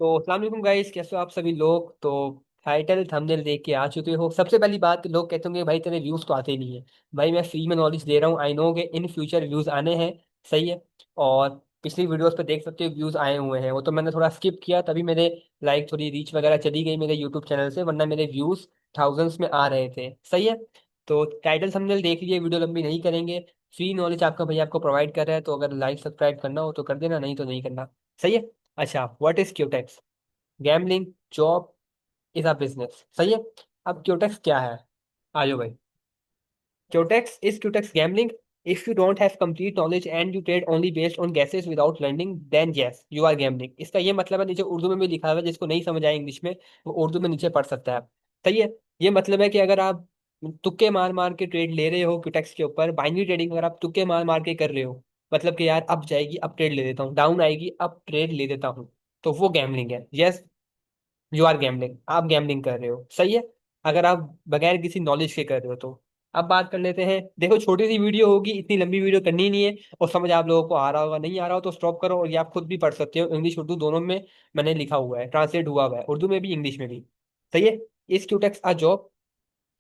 तो अस्सलाम वालेकुम गाइस, कैसे हो आप सभी लोग। तो टाइटल थंबनेल देख के आ चुके हो। सबसे पहली बात, लोग कहते होंगे भाई तेरे व्यूज तो आते नहीं है। भाई मैं फ्री में नॉलेज दे रहा हूँ, आई नो के इन फ्यूचर व्यूज आने हैं। सही है। और पिछली वीडियोस पे देख सकते हो व्यूज आए हुए हैं, वो तो मैंने थोड़ा स्किप किया, तभी मेरे लाइक थोड़ी रीच वगैरह चली गई मेरे यूट्यूब चैनल से, वरना मेरे व्यूज थाउजेंड्स में आ रहे थे। सही है। तो टाइटल थंबनेल देख लीजिए, वीडियो लंबी नहीं करेंगे। फ्री नॉलेज आपका भैया आपको प्रोवाइड कर रहा है, तो अगर लाइक सब्सक्राइब करना हो तो कर देना, नहीं तो नहीं करना। सही है। अच्छा, व्हाट इज क्यूटेक्स? Gambling, job, is a business. सही है। अब क्यूटेक्स क्या है? आजो भाई। क्यूटेक्स gambling? If you don't have complete knowledge and you trade only based on guesses without learning, then yes you are gambling. इसका ये मतलब है, नीचे उर्दू में भी लिखा हुआ है, जिसको नहीं समझ आए इंग्लिश में वो उर्दू में नीचे पढ़ सकता है। सही है। ये मतलब है कि अगर आप तुक्के मार मार के ट्रेड ले रहे हो क्यूटेक्स के ऊपर, बाइनरी ट्रेडिंग अगर आप तुक्के मार मार के कर रहे हो, मतलब कि यार अब जाएगी अब ट्रेड ले देता हूँ, डाउन आएगी अब ट्रेड ले देता हूँ, तो वो गैमलिंग है। यस, यू आर गैम्बलिंग, आप गैम्बलिंग कर रहे हो। सही है। अगर आप बगैर किसी नॉलेज के कर रहे हो तो। अब बात कर लेते हैं। देखो छोटी सी वीडियो होगी, इतनी लंबी वीडियो करनी नहीं है। और समझ आप लोगों को आ रहा होगा, नहीं आ रहा हो तो स्टॉप करो, और ये आप खुद भी पढ़ सकते हो, इंग्लिश उर्दू दोनों में मैंने लिखा हुआ है, ट्रांसलेट हुआ हुआ है, उर्दू में भी इंग्लिश में भी। सही है। इस Quotex a job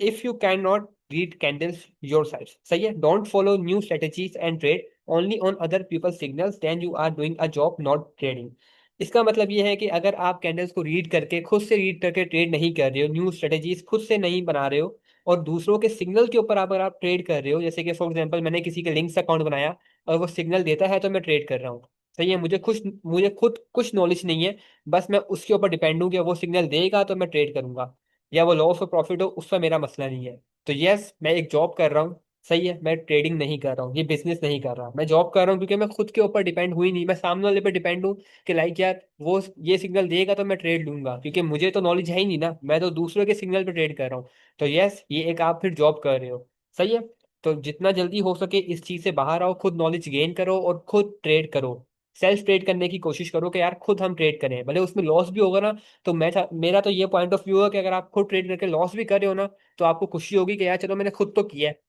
if you cannot read candles yourself. सही है। Don't follow new strategies and trade only on other people's signals, then you are doing a job not trading. इसका मतलब ये है कि अगर आप कैंडल्स को रीड करके, खुद से रीड करके ट्रेड नहीं कर रहे हो, न्यू स्ट्रेटेजीज खुद से नहीं बना रहे हो, और दूसरों के सिग्नल के ऊपर अगर आप ट्रेड कर रहे हो, जैसे कि फॉर एग्जांपल मैंने किसी के लिंक से अकाउंट बनाया और वो सिग्नल देता है तो मैं ट्रेड कर रहा हूँ। सही है। मुझे खुद कुछ नॉलेज नहीं है, बस मैं उसके ऊपर डिपेंड हूँ कि वो सिग्नल देगा तो मैं ट्रेड करूंगा, या वो लॉस और प्रॉफिट हो उसका मेरा मसला नहीं है। तो यस, मैं एक जॉब कर रहा हूँ। सही है। मैं ट्रेडिंग नहीं कर रहा हूँ, ये बिजनेस नहीं कर रहा, मैं जॉब कर रहा हूँ, क्योंकि मैं खुद के ऊपर डिपेंड हुई नहीं, मैं सामने वाले पे डिपेंड हूँ कि लाइक यार वो ये सिग्नल देगा तो मैं ट्रेड लूंगा, क्योंकि मुझे तो नॉलेज है ही नहीं ना, मैं तो दूसरों के सिग्नल पे ट्रेड कर रहा हूँ। तो यस, ये एक आप फिर जॉब कर रहे हो। सही है। तो जितना जल्दी हो सके इस चीज से बाहर आओ, खुद नॉलेज गेन करो और खुद ट्रेड करो। सेल्फ ट्रेड करने की कोशिश करो कि यार खुद हम ट्रेड करें, भले उसमें लॉस भी होगा ना। तो मेरा तो ये पॉइंट ऑफ व्यू है कि अगर आप खुद ट्रेड करके लॉस भी कर रहे हो ना, तो आपको खुशी होगी कि यार चलो मैंने खुद तो किया है,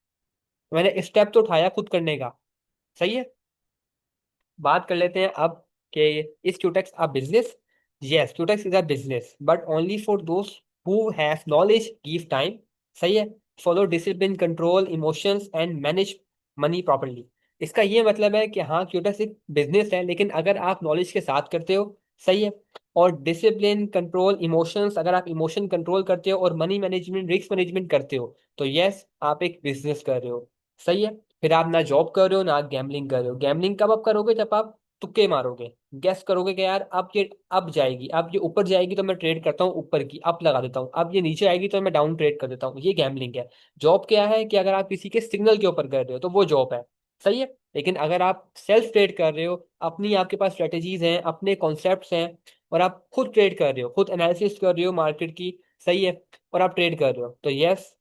मैंने स्टेप तो उठाया खुद करने का। सही है। बात कर लेते हैं अब कि is Quotex a business? Yes, Quotex is a business but only for दोस्त who have knowledge, give time. सही है। Follow discipline, control emotions and manage money properly. इसका ये मतलब है कि हाँ, क्यूटेक्स एक बिजनेस है, लेकिन अगर आप नॉलेज के साथ करते हो। सही है। और डिसिप्लिन, कंट्रोल इमोशंस, अगर आप इमोशन कंट्रोल करते हो और मनी मैनेजमेंट, रिस्क मैनेजमेंट करते हो, तो यस, आप एक बिजनेस कर रहे हो। सही है। फिर आप ना जॉब कर रहे हो ना गैम्बलिंग कर रहे हो। गैम्बलिंग कब आप करोगे? जब आप तुक्के मारोगे, गैस करोगे कि यार अब ये अब जाएगी, अब ये ऊपर जाएगी तो मैं ट्रेड करता हूँ, ऊपर की अप लगा देता हूँ, अब ये नीचे आएगी तो मैं डाउन ट्रेड कर देता हूँ, ये गैम्बलिंग है। जॉब क्या है कि अगर आप किसी के सिग्नल के ऊपर कर रहे हो तो वो जॉब है। सही है। लेकिन अगर आप सेल्फ ट्रेड कर रहे हो, अपनी आपके पास स्ट्रेटेजीज हैं, अपने कॉन्सेप्ट्स हैं, और आप खुद ट्रेड कर रहे हो, खुद एनालिसिस कर रहे हो मार्केट की। सही है। और आप ट्रेड कर रहे हो, तो यस,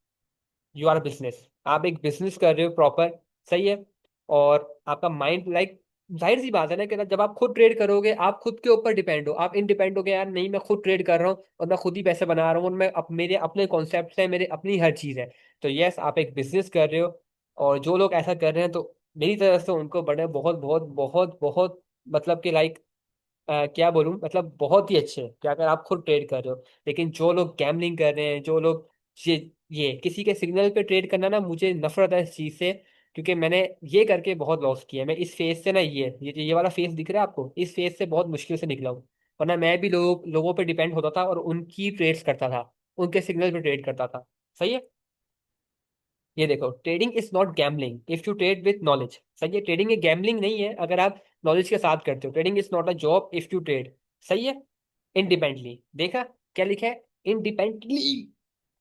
यू आर बिजनेस, आप एक बिजनेस कर रहे हो प्रॉपर। सही है। और आपका माइंड लाइक, जाहिर सी बात है ना कि जब आप खुद ट्रेड करोगे आप खुद के ऊपर डिपेंड हो, आप इंडिपेंड हो गए, यार नहीं मैं खुद ट्रेड कर रहा हूँ और मैं खुद ही पैसे बना रहा हूँ, और मैं मेरे अपने कॉन्सेप्ट है, मेरे अपनी हर चीज़ है। तो यस, आप एक बिजनेस कर रहे हो। और जो लोग ऐसा कर रहे हैं, तो मेरी तरफ से उनको बड़े बहुत बहुत बहुत बहुत, मतलब कि लाइक क्या बोलूं, मतलब बहुत ही अच्छे कि अगर आप खुद ट्रेड कर रहे हो। लेकिन जो लोग गैमलिंग कर रहे हैं, जो लोग ये किसी के सिग्नल पे ट्रेड करना ना, मुझे नफरत है इस चीज से, क्योंकि मैंने ये करके बहुत लॉस किया है। मैं इस फेज से ना, ये वाला फेज दिख रहा है आपको, इस फेज से बहुत मुश्किल से निकला हूँ। वरना मैं भी लोगों पे डिपेंड होता था और उनकी ट्रेड्स करता था, उनके सिग्नल पे ट्रेड करता था। सही है। ये देखो, trading is not gambling if you trade with knowledge. सही है। ट्रेडिंग एक गैम्बलिंग नहीं है अगर आप नॉलेज के साथ करते हो। Trading is not a job if you trade. सही है। इंडिपेंडेंटली देखा, क्या लिखा है? इंडिपेंडेंटली।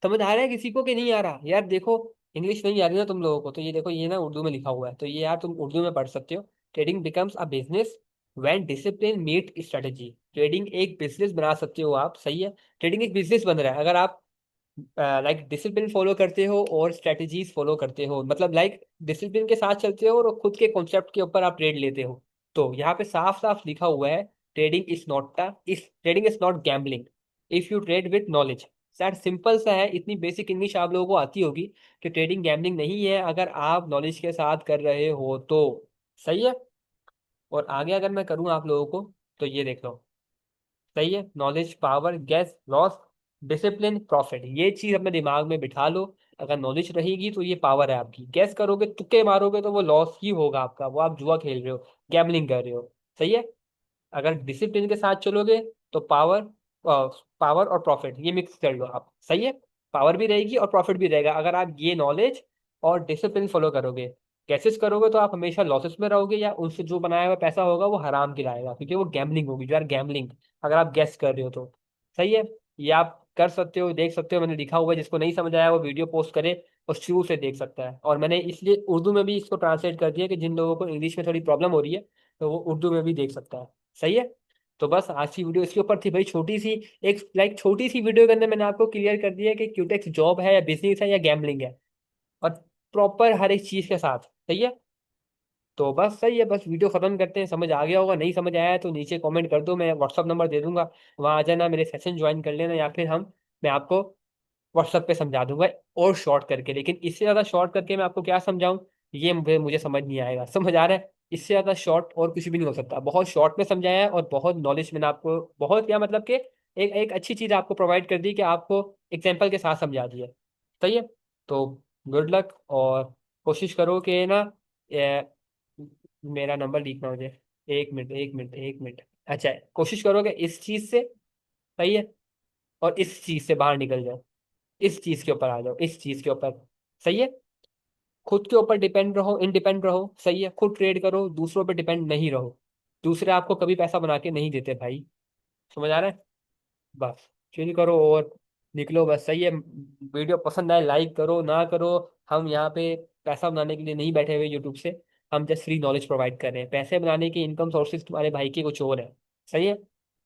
समझ आ रहा है किसी को कि नहीं आ रहा? यार देखो, इंग्लिश नहीं आ रही ना तुम लोगों को, तो ये देखो, ये ना उर्दू में लिखा हुआ है, तो ये यार तुम उर्दू में पढ़ सकते हो। Trading becomes a business when discipline meet strategy. Trading एक बिजनेस बना सकते हो आप। सही है। ट्रेडिंग एक बिजनेस बन रहा है अगर आप लाइक डिसिप्लिन फॉलो करते हो और स्ट्रेटजीज फॉलो करते हो, मतलब लाइक डिसिप्लिन के साथ चलते हो और खुद के कॉन्सेप्ट के ऊपर आप ट्रेड लेते हो। तो यहाँ पे साफ साफ लिखा हुआ है, trading is not gambling if you trade with knowledge. Sir simple सा है, इतनी बेसिक इंग्लिश आप लोगों को आती होगी कि ट्रेडिंग गैम्बलिंग नहीं है अगर आप नॉलेज के साथ कर रहे हो तो। सही है। और आगे अगर मैं करूँ आप लोगों को, तो ये देख लो। सही है, knowledge, power, guess, loss, discipline, profit, ये चीज अपने दिमाग में बिठा लो। अगर नॉलेज रहेगी तो ये पावर है आपकी, गैस करोगे तुक्के मारोगे तो वो लॉस ही होगा आपका, वो आप जुआ खेल रहे हो, गैमलिंग कर रहे हो। सही है। अगर डिसिप्लिन के साथ चलोगे तो पावर, पावर और प्रॉफिट ये मिक्स कर लो आप। सही है, पावर भी रहेगी और प्रॉफिट भी रहेगा अगर आप ये नॉलेज और डिसिप्लिन फॉलो करोगे। कैसेस करोगे तो आप हमेशा लॉसेस में रहोगे, या उनसे जो बनाया हुआ पैसा होगा वो हराम गिराएगा, क्योंकि वो गैमलिंग होगी, जो यार गैमलिंग, अगर आप गैस कर रहे हो तो। सही है, ये आप कर सकते हो, देख सकते हो, मैंने लिखा हुआ है, जिसको नहीं समझ आया वो वीडियो पोस्ट करे और शुरू से देख सकता है। और मैंने इसलिए उर्दू में भी इसको ट्रांसलेट कर दिया कि जिन लोगों को इंग्लिश में थोड़ी प्रॉब्लम हो रही है तो वो उर्दू में भी देख सकता है। सही है। तो बस आज की वीडियो इसके ऊपर थी भाई, छोटी सी, एक छोटी सी वीडियो के अंदर मैंने आपको क्लियर कर दिया कि क्यूटेक्स जॉब है या बिजनेस है या गैमलिंग है, और प्रॉपर हर एक चीज के साथ। सही है। तो बस सही है, बस वीडियो खत्म करते हैं। समझ आ गया होगा, नहीं समझ आया है तो नीचे कमेंट कर दो, मैं व्हाट्सअप नंबर दे दूंगा, वहां आ जाना, मेरे सेशन ज्वाइन कर लेना, या फिर हम, मैं आपको व्हाट्सएप पे समझा दूंगा और शॉर्ट करके। लेकिन इससे ज्यादा शॉर्ट करके मैं आपको क्या समझाऊं, ये मुझे मुझे समझ नहीं आएगा। समझ आ रहा है, इससे ज्यादा शॉर्ट और कुछ भी नहीं हो सकता। बहुत शॉर्ट में समझाया है और बहुत नॉलेज मैंने आपको, बहुत क्या मतलब कि एक एक अच्छी चीज आपको प्रोवाइड कर दी कि आपको एग्जाम्पल के साथ समझा दिया। सही है। तो गुड लक, और कोशिश करो कि ना, ए, मेरा नंबर लिखना मुझे, एक मिनट एक मिनट एक मिनट। अच्छा, कोशिश करो कि इस चीज से, सही है, और इस चीज से बाहर निकल जाओ, इस चीज के ऊपर आ जाओ, इस चीज के ऊपर। सही है। खुद के ऊपर डिपेंड रहो, इंडिपेंडेंट रहो। सही है, खुद ट्रेड करो, दूसरों पे डिपेंड नहीं रहो। दूसरे आपको कभी पैसा बना के नहीं देते भाई। समझ आ रहा है। बस चिल करो और निकलो बस। सही है, वीडियो पसंद आए लाइक करो, ना करो, हम यहाँ पे पैसा बनाने के लिए नहीं बैठे हुए यूट्यूब से। हम जस्ट फ्री नॉलेज प्रोवाइड कर रहे हैं। पैसे बनाने की इनकम सोर्सेज तुम्हारे भाई के कुछ और है। सही है।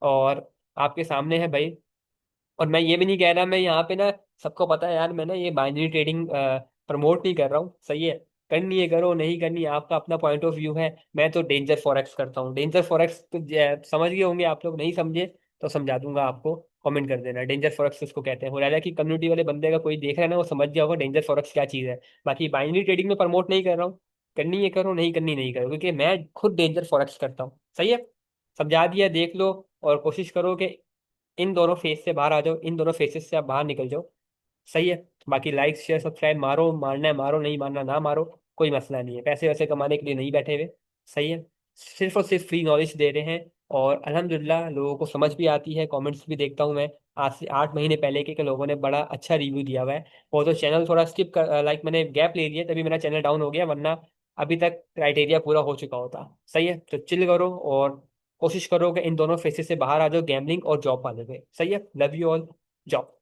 और आपके सामने है भाई। और मैं ये भी नहीं कह रहा, मैं यहाँ पे ना, सबको पता है यार, मैं ना ये बाइनरी ट्रेडिंग प्रमोट नहीं कर रहा हूँ। सही है, करनी है करो, नहीं करनी है आपका अपना पॉइंट ऑफ व्यू है। मैं तो डेंजर फॉरेक्स करता हूँ। डेंजर फॉरेक्स तो समझ गए होंगे आप लोग, नहीं समझे तो समझा दूंगा आपको, कमेंट कर देना। डेंजर फॉरेक्स उसको कहते हैं, हो रहा है कि कम्युनिटी वाले बंदे का कोई देख रहा है ना, वो समझ गया होगा डेंजर फॉरेक्स क्या चीज़ है। बाकी बाइनरी ट्रेडिंग में प्रमोट नहीं कर रहा हूँ, करनी है करो, नहीं करनी नहीं करो, क्योंकि मैं खुद डेंजर फॉरेक्स करता हूँ। सही है, समझा दिया, देख लो। और कोशिश करो कि इन दोनों फेज से बाहर आ जाओ, इन दोनों फेसेस से आप बाहर निकल जाओ। सही है। बाकी लाइक शेयर सब्सक्राइब मारो, मारना है मारो, नहीं मारना ना मारो, कोई मसला नहीं है। पैसे वैसे कमाने के लिए नहीं बैठे हुए। सही है, सिर्फ और सिर्फ फ्री नॉलेज दे रहे हैं। और अल्हम्दुलिल्लाह लोगों को समझ भी आती है, कमेंट्स भी देखता हूँ मैं। आज से 8 महीने पहले के लोगों ने बड़ा अच्छा रिव्यू दिया हुआ है। वो तो चैनल थोड़ा स्किप कर, लाइक मैंने गैप ले लिया तभी मेरा चैनल डाउन हो गया, वरना अभी तक क्राइटेरिया पूरा हो चुका होता। सही है, तो चिल करो और कोशिश करो कि इन दोनों फेसेस से बाहर आ जाओ, गैमलिंग और जॉब वाले पे। सही है, लव यू ऑल, जॉब।